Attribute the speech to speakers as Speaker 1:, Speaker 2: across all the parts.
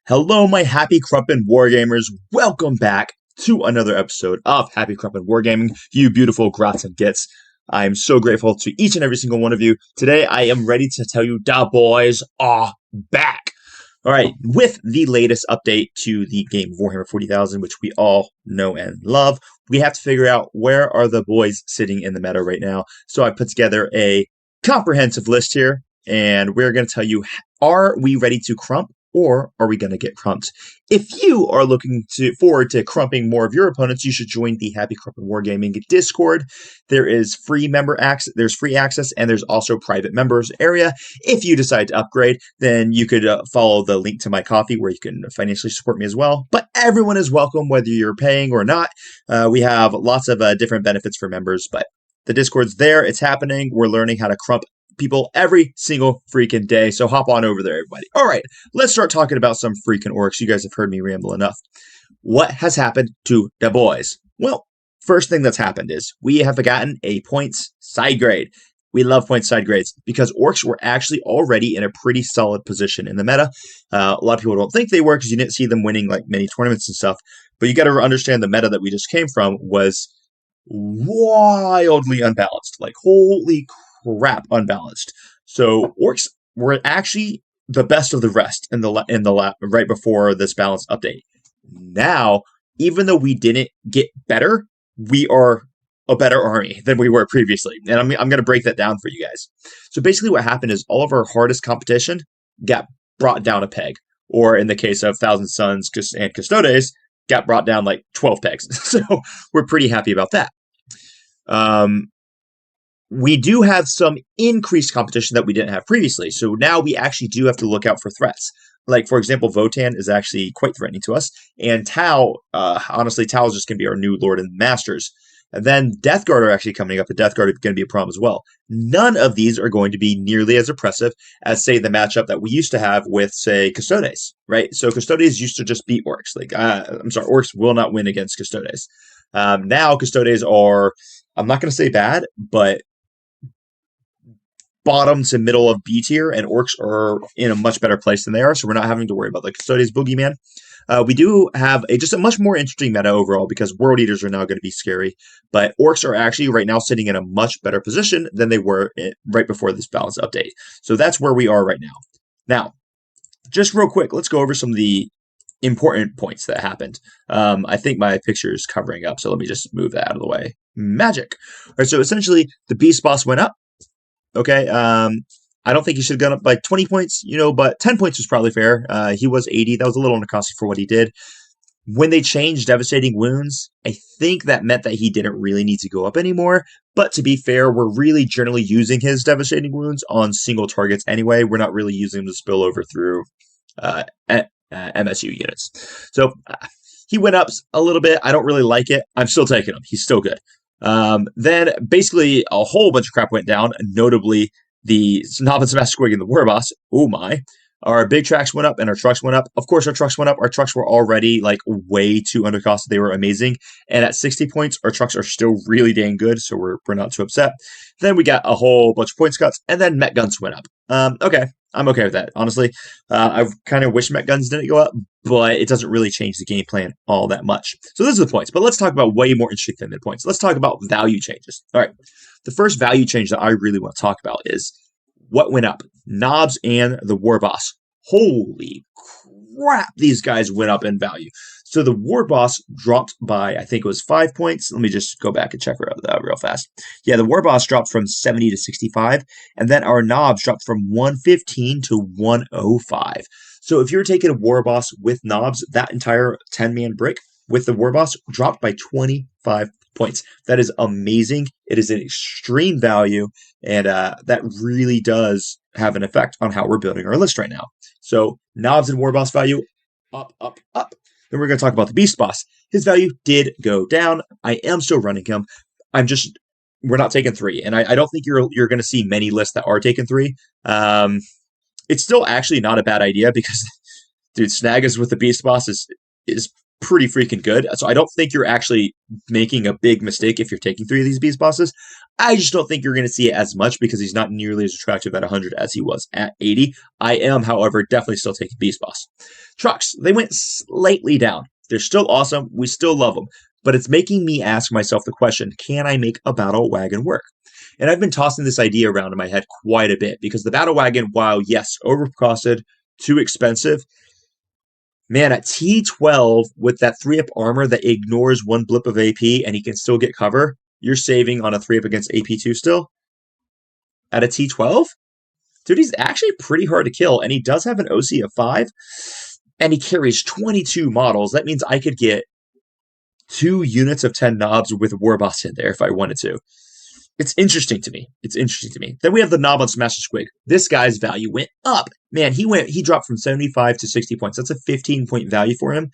Speaker 1: Hello, my happy Crumpin' Wargamers. Welcome back to another episode of Happy Crumpin' Wargaming, you beautiful grots and gits. I am so grateful to each and every single one of you. Today, I am ready to tell you da boys are back. All right, with the latest update to the game Warhammer 40,000, which we all know and love, we have to figure out where are the boys sitting in the meta right now. So I put together a comprehensive list here, and we're going to tell you, are we ready to crump? Or are we going to get crumped? If you are looking forward to crumping more of your opponents, you should join the Happy Crumpin' Wargaming Discord. There is free member access. There's free access, and there's also private members area. If you decide to upgrade, then you could follow the link to my coffee, where you can financially support me as well. But everyone is welcome, whether you're paying or not. We have lots of different benefits for members, but the Discord's there. It's happening. We're learning how to crump people every single freaking day. So hop on over there, everybody. All right, let's start talking about some freaking orks. You guys have heard me ramble enough. What has happened to the boys? Well, first thing that's happened is we have gotten a points side grade. We love points side grades because orks were actually already in a pretty solid position in the meta. A lot of people don't think they were because you didn't see them winning like many tournaments and stuff. But you got to understand the meta that we just came from was wildly unbalanced. Like, holy crap, unbalanced. So orks were actually the best of the rest in the right before this balance update. Now, even though we didn't get better, we are a better army than we were previously. And I'm going to break that down for you guys. So basically what happened is all of our hardest competition got brought down a peg. Or in the case of Thousand Sons and Custodes, got brought down like 12 pegs. So we're pretty happy about that. We do have some increased competition that we didn't have previously. So now we actually do have to look out for threats. Like, for example, Votan is actually quite threatening to us. And Tau, honestly, Tau is just going to be our new Lord and Masters. And then Death Guard are actually coming up. The Death Guard is going to be a problem as well. None of these are going to be nearly as oppressive as, say, the matchup that we used to have with, say, Custodes, right? So Custodes used to just beat orks. Orks will not win against Custodes. Now Custodes are, I'm not going to say bad, but bottom to middle of B tier, and orks are in a much better place than they are, so we're not having to worry about the Custodes boogeyman. We do have just a much more interesting meta overall because World Eaters are now going to be scary, but orks are actually right now sitting in a much better position than they were right before this balance update. So that's where we are right now. Now, just real quick, let's go over some of the important points that happened. I think my picture is covering up, so let me just move that out of the way. Magic. All right, so essentially, the Beast Boss went up. Okay, I don't think he should have gone up by 20 points, but 10 points was probably fair. He was 80. That was a little costly for what he did. When they changed Devastating Wounds, I think that meant that he didn't really need to go up anymore. But to be fair, we're really generally using his Devastating Wounds on single targets anyway. We're not really using them to spill over through MSU units. So he went up a little bit. I don't really like it. I'm still taking him. He's still good. Then basically a whole bunch of crap went down, notably the Snob and Smash Squig and the War Boss. Oh my. Our big tracks went up and our trucks went up. Of course, our trucks went up. Our trucks were already like way too undercosted. They were amazing. And at 60 points, our trucks are still really dang good, so we're not too upset. Then we got a whole bunch of points cuts, and then Met Guns went up. Okay. I'm okay with that, honestly. I kind of wish Met Guns didn't go up, but it doesn't really change the game plan all that much. So those are the points, but let's talk about way more interesting than the points. Let's talk about value changes. All right. The first value change that I really want to talk about is what went up. Knobs and the War Boss. Holy crap, these guys went up in value. So the War Boss dropped by, I think it was 5 points. Let me just go back and check real fast. Yeah, the War Boss dropped from 70 to 65, and then our Knobs dropped from 115 to 105. So if you're taking a War Boss with Knobs, that entire 10-man brick with the War Boss dropped by 25 points. That is amazing. It is an extreme value, and that really does have an effect on how we're building our list right now. So Knobs and War Boss value, up, up, up. Then we're going to talk about the Beast Boss. His value did go down. I am still running him. We're not taking 3. And I don't think you're going to see many lists that are taking 3. It's still actually not a bad idea because, dude, Snag is with the Beast Boss is pretty freaking good. So I don't think you're actually making a big mistake if you're taking 3 of these beast bosses. I just don't think you're going to see it as much because he's not nearly as attractive at 100 as he was at 80. I am, however, definitely still taking beast boss. Trucks, they went slightly down. They're still awesome. We still love them. But it's making me ask myself the question, can I make a battle wagon work? And I've been tossing this idea around in my head quite a bit because the battle wagon, while yes, overcosted, too expensive, man, at T12 with that 3-up armor that ignores one blip of AP and he can still get cover, you're saving on a 3-up against AP2 still. At a T12? Dude, he's actually pretty hard to kill, and he does have an OC of 5, and he carries 22 models. That means I could get 2 units of 10 knobs with Warboss in there if I wanted to. It's interesting to me. Then we have the knob on Smash Squig. This guy's value went up. Man, he dropped from 75 to 60 points. That's a 15-point value for him.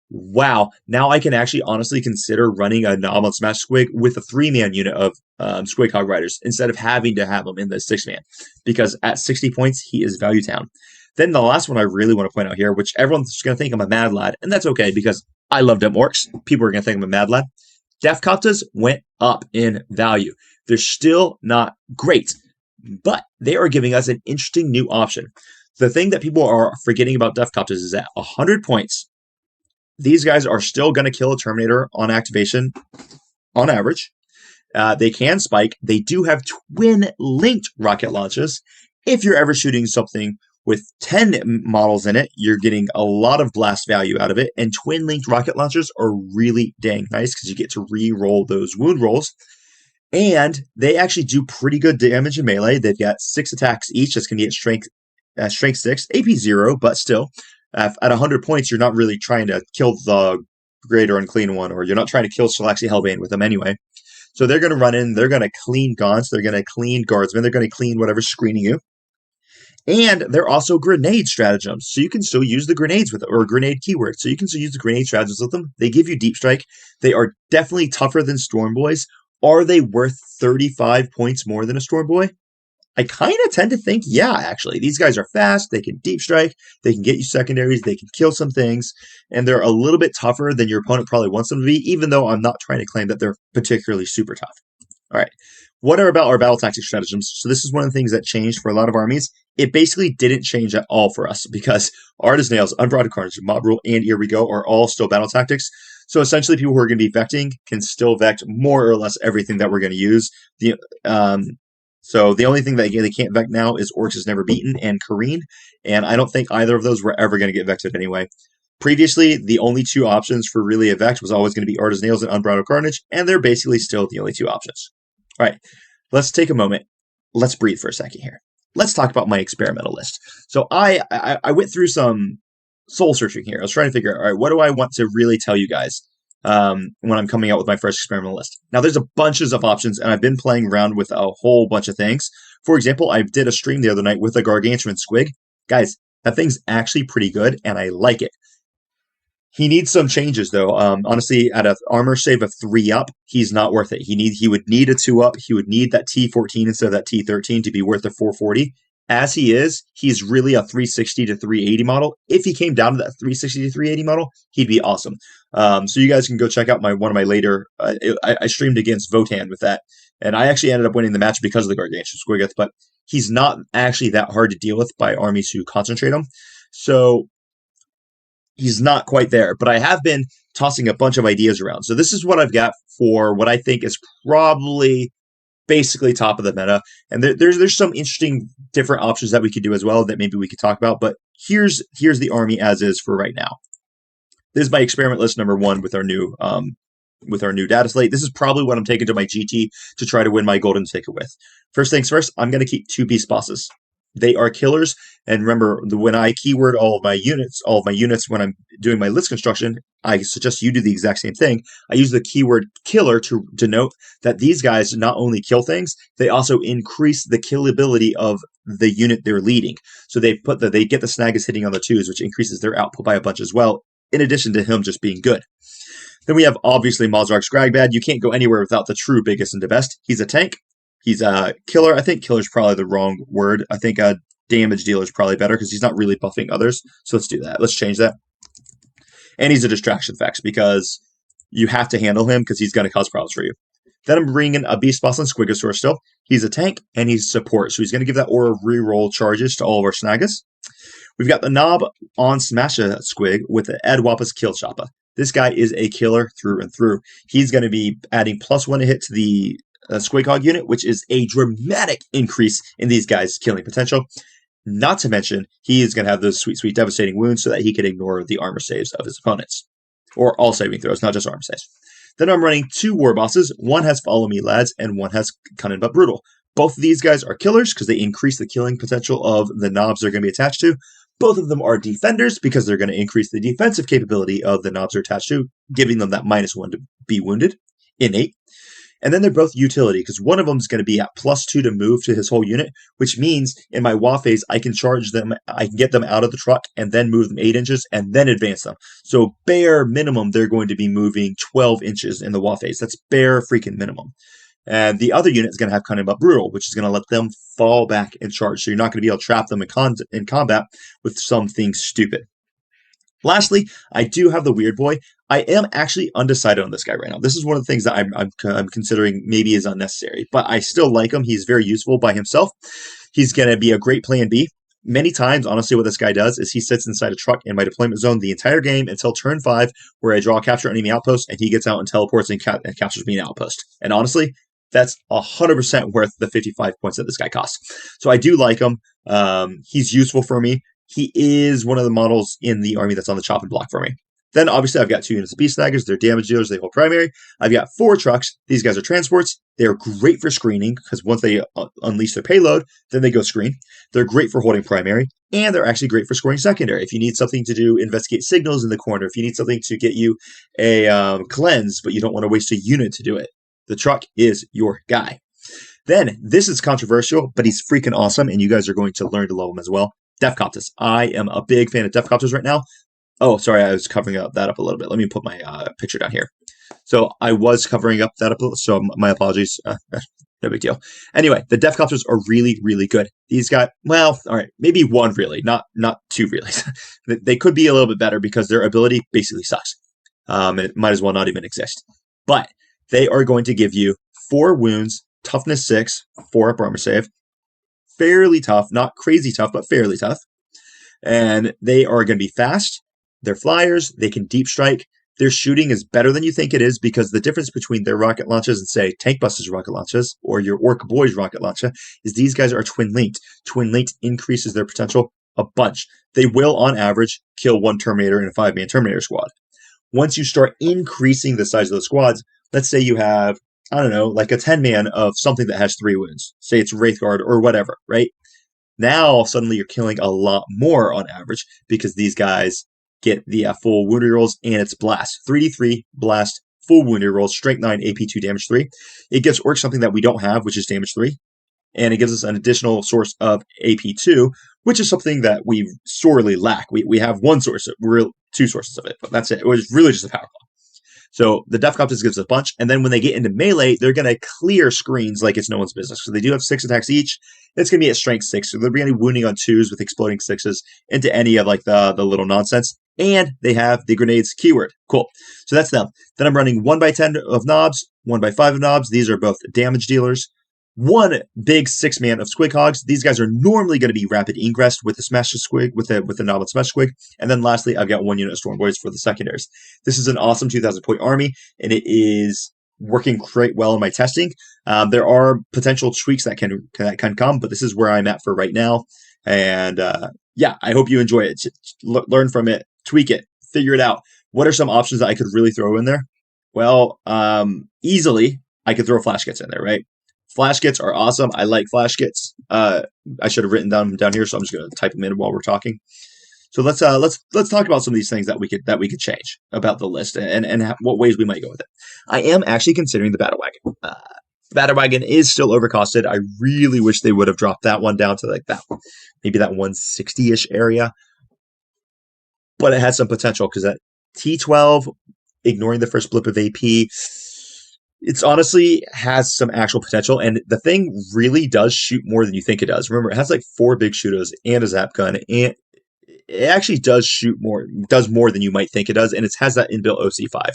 Speaker 1: Wow. Now I can actually honestly consider running a knob on Smash Squig with a 3-man unit of Squig Hog Riders instead of having to have him in the 6-man. Because at 60 points, he is value town. Then the last one I really want to point out here, which everyone's going to think I'm a mad lad, and that's okay because I love them orcs. People are going to think I'm a mad lad. Def-Koptas went up in value. They're still not great, but they are giving us an interesting new option. The thing that people are forgetting about Def-Koptas is at 100 points, these guys are still going to kill a Terminator on activation on average. They can spike. They do have twin-linked rocket launches. If you're ever shooting something with 10 models in it, you're getting a lot of blast value out of it, and twin-linked rocket launchers are really dang nice because you get to re-roll those wound rolls. And they actually do pretty good damage in melee. They've got 6 attacks each. That's going to get strength 6, AP 0, but still, at 100 points, you're not really trying to kill the Great or Unclean One, or you're not trying to kill Shalaxi Hellbane with them anyway. So they're going to run in, they're going to clean Gaunts, they're going to clean Guardsmen, they're going to clean whatever's screening you. And they're also grenade stratagems. So you can still use the grenades with it, or grenade keywords. So you can still use the grenade stratagems with them. They give you deep strike. They are definitely tougher than Storm Boys. Are they worth 35 points more than a Storm Boy? I kind of tend to think, yeah, actually. These guys are fast. They can deep strike. They can get you secondaries. They can kill some things. And they're a little bit tougher than your opponent probably wants them to be, even though I'm not trying to claim that they're particularly super tough. All right. What are about our battle tactic stratagems? So this is one of the things that changed for a lot of armies. It basically didn't change at all for us because Artist Nails, Unbridled Carnage, Mob Rule, and Here We Go are all still battle tactics. So essentially people who are going to be vecting can still vect more or less everything that we're going to use. So the only thing that they can't vect now is Orcs is Never Beaten and Kareen, and I don't think either of those were ever going to get vected anyway. Previously, the only 2 options for really a vect was always going to be Artist Nails and Unbridled Carnage, and they're basically still the only 2 options. All right, let's take a moment. Let's breathe for a second here. Let's talk about my experimental list. So I went through some soul searching here. I was trying to figure out, all right, what do I want to really tell you guys when I'm coming out with my first experimental list? Now, there's a bunches of options, and I've been playing around with a whole bunch of things. For example, I did a stream the other night with a Gargantuan Squig. Guys, that thing's actually pretty good, and I like it. He needs some changes, though. Honestly, at an armor save of 3-up, he's not worth it. He would need a 2-up. He would need that T14 instead of that T13 to be worth the 440. As he is, he's really a 360 to 380 model. If he came down to that 360 to 380 model, he'd be awesome. So you guys can go check out one of my later. I streamed against Votan with that, and I actually ended up winning the match because of the Gargantuan Squiggoth. But he's not actually that hard to deal with by armies who concentrate him. So he's not quite there, but I have been tossing a bunch of ideas around. So this is what I've got for what I think is probably basically top of the meta. And there's some interesting different options that we could do as well that maybe we could talk about. But here's the army as is for right now. This is my experiment list number 1 with our new data slate. This is probably what I'm taking to my GT to try to win my golden ticket with. First things first, I'm going to keep 2 beast bosses. They are killers, and remember, when I keyword all of my units when I'm doing my list construction, I suggest you do the exact same thing. I use the keyword killer to denote that these guys not only kill things, they also increase the killability of the unit they're leading. So they get the snag is hitting on the 2s, which increases their output by a bunch as well, in addition to him just being good. Then we have, obviously, Mozark Scragbad. You can't go anywhere without the true biggest and the best. He's a tank. He's a killer. I think killer is probably the wrong word. I think a damage dealer is probably better because he's not really buffing others. So let's do that. Let's change that. And he's a distraction effects because you have to handle him because he's going to cause problems for you. Then I'm bringing a Beast Boss on Squigosaur still. He's a tank and he's support, so he's going to give that aura reroll charges to all of our Snaggas. We've got the Knob on Smasha Squig with the Ed Wappa's Kill Choppa. This guy is a killer through and through. He's going to be adding +1 to hit to the Squighog unit, which is a dramatic increase in these guys' killing potential. Not to mention, he is going to have those sweet, sweet devastating wounds so that he can ignore the armor saves of his opponents. Or all saving throws, not just armor saves. Then I'm running 2 War Bosses. One has Follow Me Lads, and one has Cunning But Brutal. Both of these guys are killers because they increase the killing potential of the knobs they're going to be attached to. Both of them are defenders because they're going to increase the defensive capability of the knobs they're attached to, giving them that -1 to be wounded, innate. And then they're both utility, because one of them is going to be at +2 to move to his whole unit, which means in my WA phase, I can charge them, I can get them out of the truck and then move them 8 inches and then advance them. So bare minimum, they're going to be moving 12 inches in the WA phase. That's bare freaking minimum. And the other unit is going to have Cunning But Brutal, which is going to let them fall back and charge. So you're not going to be able to trap them in combat with something stupid. Lastly, I do have the Weird Boy. I am actually undecided on this guy right now. This is one of the things that I'm considering maybe is unnecessary, but I still like him. He's very useful by himself. He's going to be a great plan B. Many times, honestly, what this guy does is he sits inside a truck in my deployment zone the entire game until turn 5, where I draw a capture enemy outpost, and he gets out and teleports and captures me an outpost. And honestly, that's 100% worth the 55 points that this guy costs. So I do like him. He's useful for me. He is one of the models in the army that's on the chopping block for me. Then, obviously, I've got 2 units of Beast Snaggers. They're damage dealers. They hold primary. I've got 4 trucks. These guys are transports. They're great for screening, because once they unleash their payload, then they go screen. They're great for holding primary, and they're actually great for scoring secondary. If you need something to do, investigate signals in the corner. If you need something to get you a cleanse, but you don't want to waste a unit to do it, the truck is your guy. Then, this is controversial, but he's freaking awesome, and you guys are going to learn to love him as well. Defcopters. I am a big fan of Defcopters right now. Oh, sorry, I was covering that up a little bit. Let me put my picture down here. So I was covering up that up, so my apologies. No big deal. Anyway, the Defcopters are really, really good. These guys, well, all right, maybe one really, not 2 really. They could be a little bit better because their ability basically sucks. And it might as well not even exist. But they are going to give you 4 wounds, toughness 6, 4 up armor save. Fairly tough, not crazy tough, but fairly tough. And they are going to be fast. They're flyers. They can deep strike. Their shooting is better than you think it is, because the difference between their rocket launches and, say, Tank Buster's rocket launches or your Orc Boy's rocket launcher is these guys are twin linked. Twin linked increases their potential a bunch. They will, on average, kill 1 Terminator in a 5-man Terminator squad. Once you start increasing the size of the squads, let's say you have, I don't know, like a 10-man of something that has 3 wounds. Say it's Wraithguard or whatever, right? Now, suddenly you're killing a lot more on average because these guys get the full wound rolls, and it's blast. 3d3, blast, full wound rolls, strength 9, AP2, damage 3. It gives Orcs something that we don't have, which is damage 3. And it gives us an additional source of AP2, which is something that we sorely lack. We have 1 source, 2 sources of it, but that's it. It was really just a power claw. So the Defcopters gives a bunch, and then when they get into melee, they're going to clear screens like it's no one's business. So they do have 6 attacks each. It's going to be at strength 6, so they're going to be wounding on 2s with exploding 6s into any of like the little nonsense. And they have the grenades keyword. Cool. So that's them. Then I'm running 1x10 of knobs, 1x5 of knobs. These are both damage dealers. 1 big 6-man of Squighogs. These guys are normally going to be rapid ingress with the Smash Squig, with the Knob and Smash Squig. And then lastly, I've got 1 unit of Storm Boys for the secondaries. This is an awesome 2,000 point army, and it is working quite well in my testing. There are potential tweaks that can come, but this is where I'm at for right now. And yeah, I hope you enjoy it. Learn from it, tweak it, figure it out. What are some options that I could really throw in there? Well, easily, I could throw flash kits in there, right? Flash kits are awesome. I like flash kits. I should have written them down here, so I'm just going to type them in while we're talking. So let's talk about some of these things that we could change about the list and what ways we might go with it. I am actually considering the Battle Wagon. Battle Wagon is still overcosted. I really wish they would have dropped that one down to like that, maybe that 160-ish area. But it has some potential because that T12, ignoring the first blip of AP, it's honestly has some actual potential, and the thing really does shoot more than you think it does. Remember, it has like 4 big shooters and a zap gun, and it actually does more than you might think it does, and it has that inbuilt OC5.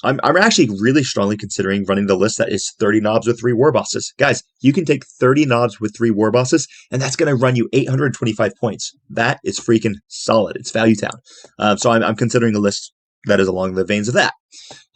Speaker 1: I'm actually really strongly considering running the list that is 30 knobs with 3 war bosses. Guys, you can take 30 knobs with 3 war bosses, and that's going to run you 825 points. That is freaking solid. It's value town. So I'm considering a list that is along the veins of that.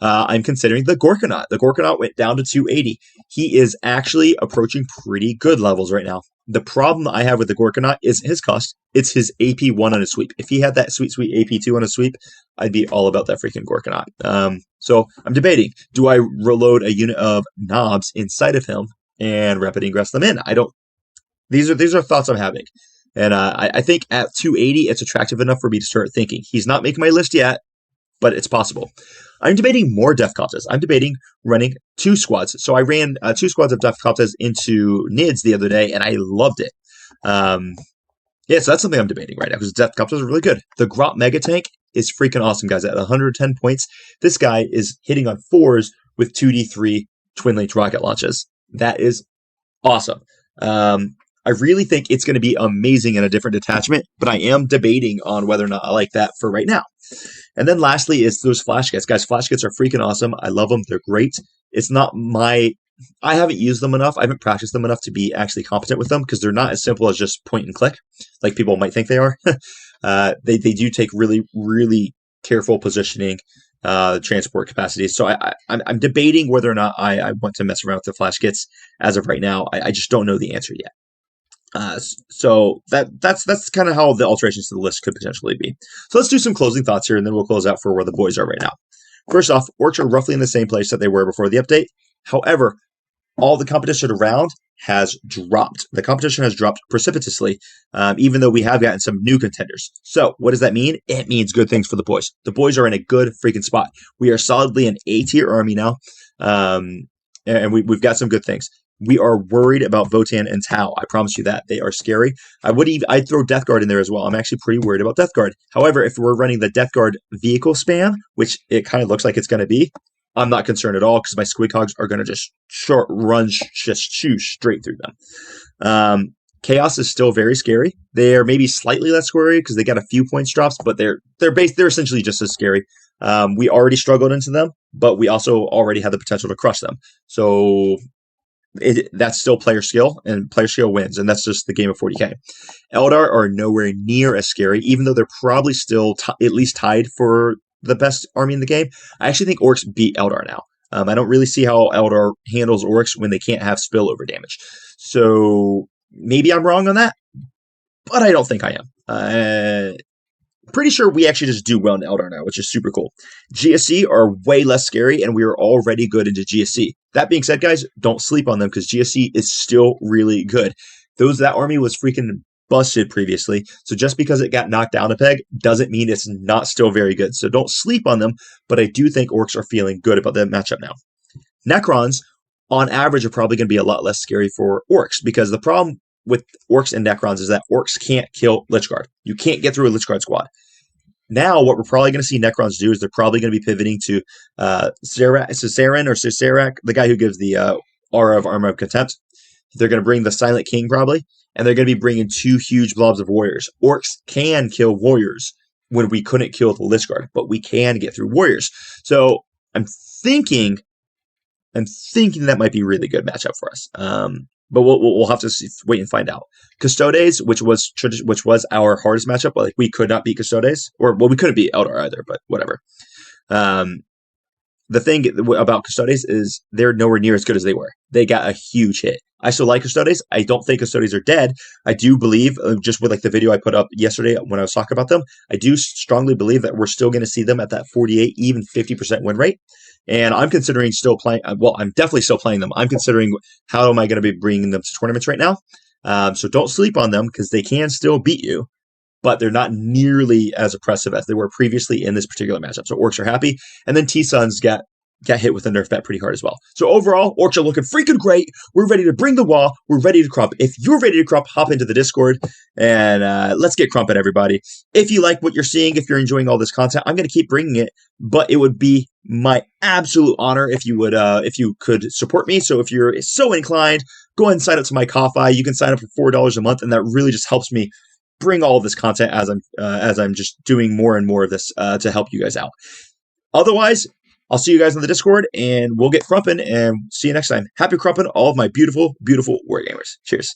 Speaker 1: I'm considering the Gorkanaut. The Gorkanaut went down to 280. He is actually approaching pretty good levels right now. The problem I have with the Gorkanaut is his cost. It's his AP1 on his sweep. If he had that sweet AP2 on his sweep, I'd be all about that freaking Gorkanaut. So I'm debating, do I reload a unit of knobs inside of him and rapid ingress them in? I don't. These are thoughts I'm having. And I think at 280, it's attractive enough for me to start thinking. He's not making my list yet, but it's possible. I'm debating more Def Copses. I'm debating running 2 squads. So I ran 2 squads of Def Copses into NIDS the other day, and I loved it. Yeah, so that's something I'm debating right now, because Def Copses are really good. The Grot Mega Tank is freaking awesome, guys. At 110 points, this guy is hitting on 4s with 2d3 twin-linked rocket launches. That is awesome. I really think it's going to be amazing in a different detachment, but I am debating on whether or not I like that for right now. And then lastly is those flash kits. Guys, flash kits are freaking awesome. I love them. They're great. It's not I haven't used them enough. I haven't practiced them enough to be actually competent with them, because they're not as simple as just point and click like people might think they are. They do take really, really careful positioning, transport capacities. So I'm debating whether or not I want to mess around with the flash kits as of right now. I just don't know the answer yet. So that's kind of how the alterations to the list could potentially be. So let's do some closing thoughts here, and then we'll close out for where the boys are right now. First off, orks are roughly in the same place that they were before the update. However, all the competition around has dropped. The competition has dropped precipitously, even though we have gotten some new contenders. So what does that mean? It means good things for the boys. The boys are in a good freaking spot. We are solidly an A-tier army now, and we've got some good things. We are worried about Votann and Tau. I promise you that. They are scary. I'd throw Death Guard in there as well. I'm actually pretty worried about Death Guard. However, if we're running the Death Guard vehicle spam, which it kind of looks like it's going to be, I'm not concerned at all, because my Squig Hogs are going to just shoot straight through them. Chaos is still very scary. They are maybe slightly less scary because they got a few points drops, but they're essentially just as scary. We already struggled into them, but we also already had the potential to crush them. So that's still player skill, and player skill wins, and that's just the game of 40k. Eldar are nowhere near as scary, even though they're probably still at least tied for the best army in the game. I actually think orks beat Eldar now. I don't really see how Eldar handles orks when they can't have spillover damage. So maybe I'm wrong on that, but I don't think I am. Pretty sure we actually just do well in Eldar now, which is super cool. GSC are way less scary, and we are already good into GSC. That being said, guys, don't sleep on them, because GSC is still really good. That army was freaking busted previously, so just because it got knocked down a peg doesn't mean it's not still very good. So don't sleep on them, but I do think orks are feeling good about that matchup now. Necrons, on average, are probably going to be a lot less scary for orks, because the problem with orks and Necrons is that orks can't kill Lichguard. You can't get through a Lichguard squad. Now, what we're probably going to see Necrons do is they're probably going to be pivoting to Saren, the guy who gives the aura of Armor of Contempt. They're going to bring the Silent King probably, and they're going to be bringing 2 huge blobs of warriors. Orks can kill warriors when we couldn't kill the Lichguard, but we can get through warriors. So I'm thinking that might be a really good matchup for us. But we'll have to wait and find out. Custodes, which was our hardest matchup, like we could not beat Custodes, we couldn't beat Eldar either, but whatever. The thing about Custodes is they're nowhere near as good as they were. They got a huge hit. I still like Custodes. I don't think Custodes are dead. I do believe, just with like the video I put up yesterday when I was talking about them, I do strongly believe that we're still going to see them at that 48, even 50% win rate. And I'm considering still playing. Well, I'm definitely still playing them. I'm considering how am I going to be bringing them to tournaments right now. So don't sleep on them, because they can still beat you, but they're not nearly as oppressive as they were previously in this particular matchup. So orks are happy, and then T-Suns got hit with a nerf bet pretty hard as well. So overall, orks are looking freaking great. We're ready to bring the wall. We're ready to crump. If you're ready to crump, hop into the Discord, and let's get crumping, everybody. If you like what you're seeing, if you're enjoying all this content, I'm going to keep bringing it, but it would be my absolute honor if you could support me. So if you're so inclined, go ahead and sign up to my Ko-Fi. You can sign up for $4 a month, and that really just helps me bring all of this content as I'm just doing more and more of this to help you guys out. Otherwise, I'll see you guys on the Discord, and we'll get crumping, and see you next time. Happy crumping, all of my beautiful, beautiful wargamers. Cheers.